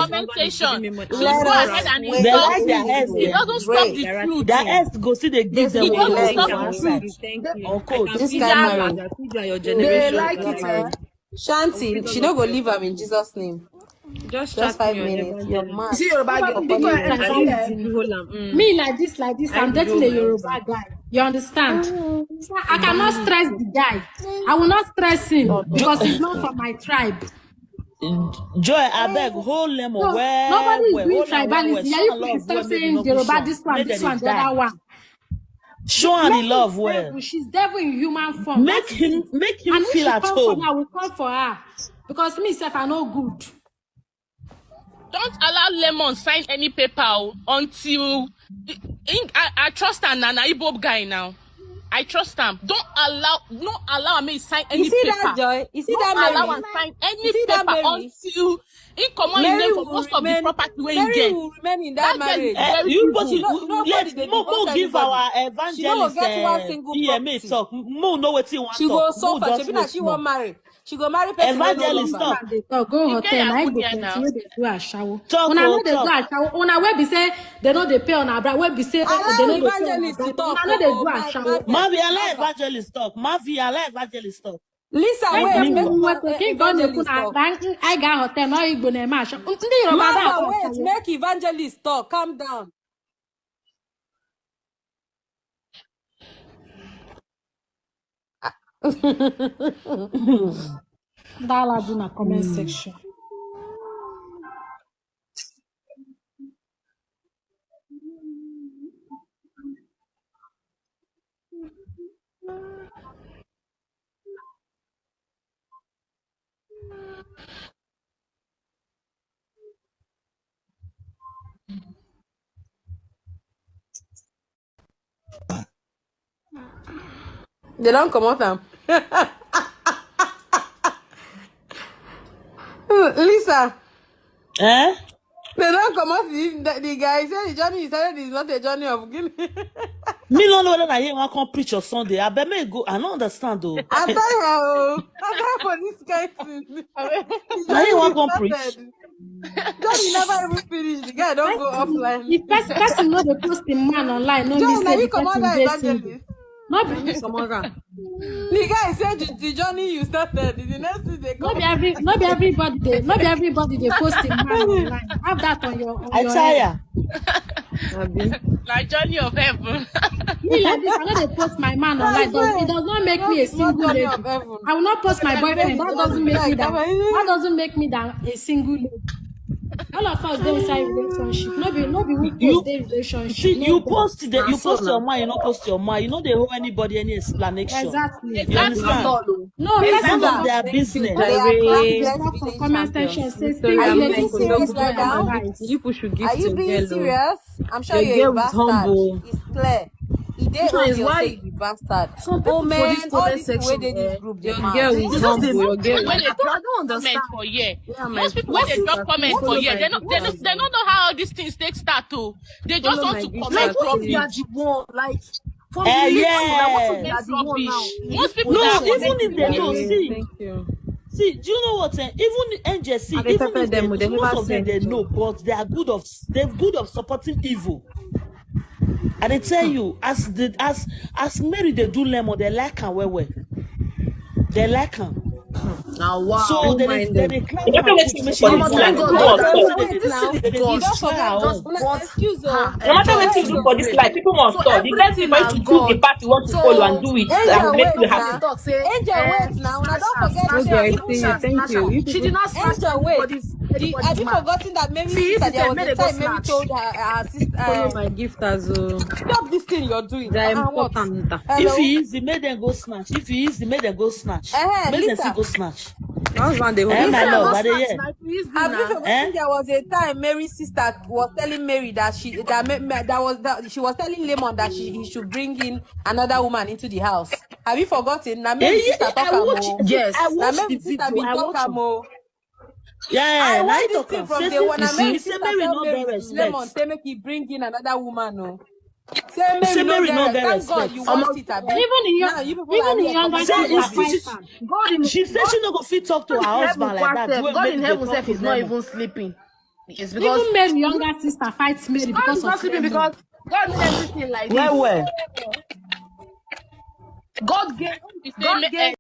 comment section. She Let go us ahead and wait. They insult like their you. heads It there. doesn't stop the Wait. truth. That heads go see they give them It one doesn't for stop the one truth. side. Uncle, This They kind are marriage. your They generation. like it, eh? Shanti, she don't go leave him in Jesus' name. Just Just chat 5 me on minutes. You're evangelist. mad. You see Yoruba girl, Upon because you. I used to hold them. me like this, I'm dating a Yoruba guy. You understand? So I cannot stress the guy. I will not stress him because he's not from my tribe. Joy, I beg, hold them No, well, nobody is well, doing hold them well, tribalism. Yeah, show you and people love stop well, maybe saying no go Yoruba, show. this one, Make this them one, the die. other one. Show and the Lady love is well. devil. She's devil in human form. Make That is him it. And if feel she at come for me, home. I will come for her. Because me, self, I know good. Don't allow Lemon sign any paper until I trust an Igbo guy now. I trust him. Don't allow me sign any see paper. that, Joy? You see Don't that, allow Mary? him sign any You see that, paper Mary? until he come on in Mary name for will most of the remain. property where he Mary gets. will remain in That that girl is marriage. very You but evil. Nobody let's they divorce give anybody. our She no go evangelist get one single EMA property. talk. Mo know what you want She talk. go Mo suffer. She just be wait like she small. won't marry. She go marry person wey no Evangelist love her. talk. They talk, go You get hotel, your I good go here plenty now. where they do a shower. Talk, When I know they do talk. a shower, when I where be say they know they pay on our bride, where be say they Allow know they pay on our evangelist to bride. When talk. I know they do Oh, a shower. Mavi, I like Marva. evangelist talk. Mavi, I like evangelist talk. Lisa, I wait, say make king God they put evangelist a talk. bank. I got hotel, no Igbo na eme asha. Ndị Yoruba da Marva, akọ wait, ọshawo. make evangelist talk. Calm down. Dala do na comment section. They don't come out them. Lisa, Eh? they don't come out. The guy said the journey he started is not a journey of Guinea. Me no know whether I hear one come preach on Sunday. I bet me go. I don't understand though. I tell you, I'm there for this guy thing. The Now hear one come journey preach. started. Johnny never even finished. The guy don't go offline. If person know the post the man online, no me John, now say you the come out person that dey single. evangelist. No be The guy said the journey you started. The next thing they come. not be everybody they post the man online. Have that on your I head. tire. Like journey of heaven. Me like this, I know they post my man online. It does not make me a single lady. I will not post my boyfriend. That doesn't make me that a single lady. All of us dey inside relationship. No be who post their relationship. See, No you be. post your mind, you not post your mind. You know they owe anybody any explanation. Exactly. You understand? No, It's person none of go their They business. are black talk for village comment section. champions. Say Victoria, Are you lady being for serious joy right now? advice. You should give Are you to being girl. serious? I'm sure Your you're a girl is bastard. humble. It's clear. He dey Which one is obvious why say you be bastard. some Oh people for man, this all comment these people wey section, dey this group they Your mad. girl they is just humble. they, Your girl When is they I drop don't comment understand. for year, yeah, my most people when they What drop if comment for follow year, my gifters. they don't know how all these things take start to. They just Follow want my to gifters. like comment what if you are rubbish. the one like from the little like what if you Yes. are Comment the one now rubbish. in this Most people No, that are position? even commenting if they know, rubbish. Thank you. see, do you know what? Even NJC, And they even pepper if they, them, they most never of say them they anything. know, but they're good of supporting evil. And they tell you, as Mary they do lemon, they like her well. They like her. Now wow. So Don't mind they them. clap You her don't put waiting make do she for dey Mama, this do her life. thank own. God People They God must that come talk. say Wait now. they You don't destroy forget. her just own. brought Excuse her oh. No matter what joy you into do Wait for this this place. life, people must So talk. The next thing everything for you na to choose the God. path you want to follow and So do it that Angel, will make wait you everybody happy. they now. talk say Angel, wait now. Now snatch don't her, forget. snatch Okay, her, I snatch see you. her, Thank snatch you. her. You She people. did not snatch Angel, wait. Have anybody's you man. forgotten that Mary's See if sister? he There said was may a they go time Mary snatch. told her sister, Follow my gifters. "Stop this thing you're doing." They're What? important. If Hello. he easy, make them go snatch. If he easy, make them go snatch. Make them still Lisa. go snatch. My husband, they hold Eh, them If my you like love, go that. are they snatch, here? now easy Have you now. forgotten there was a time Mary's sister was telling Mary that she was telling Lemon that he should bring in another woman into the house. Have you forgotten? Now Eh, Mary's sister talk I watch amo. it. See, I Yes. Now watch the Mary's sister video. been I talk watch him. amo. I Yeah, now he want this talk thing am. from Say day one. You Now see? Mary's say sister Mary tell no get Mary respect. Lemon say make he bring in another woman. No. Say Mary Say no Mary no get. get Thank God respect. you want it, Abi. Now you people are Even the here younger Say kids commenting are rubbish. God in she said God, she no go fit talk to her God in heaven husband like that. self. When God Mary in they heaven talk self to is not Lemon. even sleeping. It's because Even Mary, younger sister, fights Mary God because is of not sleeping lemon. because God made everything like this. Where? God gave You say,